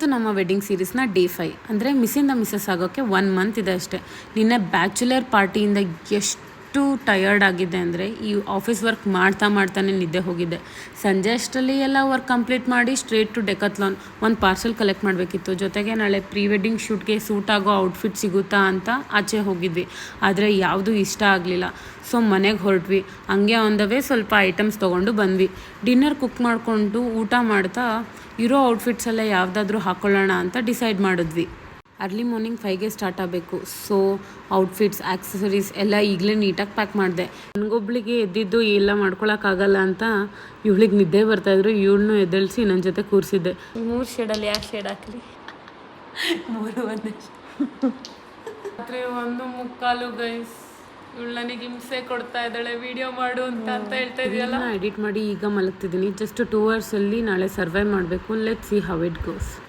ಇವತ್ತು ನಮ್ಮ wedding ಸೀರೀಸ್ನ day 5 ಅಂದರೆ ಮಿಸ್ಸಿಂದ ಮಿಸ್ಸಸ್ ಆಗೋಕ್ಕೆ 1 ಮಂತ್ ಇದೆ ಅಷ್ಟೇ. ನಿನ್ನೆ ಬ್ಯಾಚುಲರ್ ಪಾರ್ಟಿಯಿಂದ ಎಷ್ಟು ಟಯರ್ಡ್ ಆಗಿದೆ ಅಂದರೆ ಈ ಆಫೀಸ್ ವರ್ಕ್ ಮಾಡ್ತಾನೆ ನಿದ್ದೆ ಹೋಗಿದ್ದೆ. ಸಂಜೆ ಅಷ್ಟರಲ್ಲಿ ಎಲ್ಲ ವರ್ಕ್ ಕಂಪ್ಲೀಟ್ ಮಾಡಿ ಸ್ಟ್ರೇಟ್ ಟು ಡೆಕತ್ಲಾನ್ ಒಂದು ಪಾರ್ಸೆಲ್ ಕಲೆಕ್ಟ್ ಮಾಡಬೇಕಿತ್ತು. ಜೊತೆಗೆ ನಾಳೆ ಪ್ರೀ ವೆಡ್ಡಿಂಗ್ ಶೂಟ್ಗೆ ಸೂಟ್ ಆಗೋ ಔಟ್ಫಿಟ್ ಸಿಗುತ್ತಾ ಅಂತ ಆಚೆ ಹೋಗಿದ್ವಿ. ಆದರೆ ಯಾವುದೂ ಇಷ್ಟ ಆಗಲಿಲ್ಲ. ಸೊ ಮನೆಗೆ ಹೊರಟ್ವಿ. ಹಂಗೆ ಆನ್ ದ ವೇ ಸ್ವಲ್ಪ ಐಟಮ್ಸ್ ತೊಗೊಂಡು ಬಂದ್ವಿ. ಡಿನ್ನರ್ ಕುಕ್ ಮಾಡಿಕೊಂಡು ಊಟ ಮಾಡ್ತಾ ಇರೋ ಔಟ್ಫಿಟ್ಸ್ ಎಲ್ಲ ಯಾವುದಾದ್ರೂ ಹಾಕ್ಕೊಳ್ಳೋಣ ಅಂತ ಡಿಸೈಡ್ ಮಾಡಿದ್ವಿ. ಅರ್ಲಿ ಮಾರ್ನಿಂಗ್ 5ಗೆ ಸ್ಟಾರ್ಟ್ ಆಗಬೇಕು. ಸೊ ಔಟ್ಫಿಟ್ಸ್ ಆಕ್ಸೆಸರೀಸ್ ಎಲ್ಲ ಈಗಲೇ ನೀಟಾಗಿ ಪ್ಯಾಕ್ ಮಾಡಿದೆ. ನನಗೊಬ್ಳಿಗೆ ಎದ್ದಿದ್ದು ಎಲ್ಲ ಮಾಡ್ಕೊಳಕ್ಕಾಗಲ್ಲ ಅಂತ ಇವಳಿಗೆ ನಿದ್ದೆ ಬರ್ತಾಯಿದ್ರು. ಇವಳನ್ನೂ ಎದ್ದೇಳಿಸಿ ನನ್ನ ಜೊತೆ ಕೂರಿಸಿದ್ದೆ. 3 ಶೇಡಲ್ಲಿ ಯಾವ ಶೇಡ್ ಹಾಕಲಿ? 3 ಒಂದೇ ರಾತ್ರಿ 1:45 ಗೈಸ್. ಇವಳು ನನಗೆ ಹಿಂಸೆ ಕೊಡ್ತಾ ಇದ್ದಾಳೆ, ವಿಡಿಯೋ ಮಾಡು ಅಂತ ಹೇಳ್ತಾ ಇದೆಯಲ್ಲ. ಎಡಿಟ್ ಮಾಡಿ ಈಗ ಮಲಗ್ತಿದ್ದೀನಿ. ಜಸ್ಟ್ 2 ಅವರ್ಸಲ್ಲಿ ನಾಳೆ ಸರ್ವೈವ್ ಮಾಡಬೇಕು. Let's see how it goes.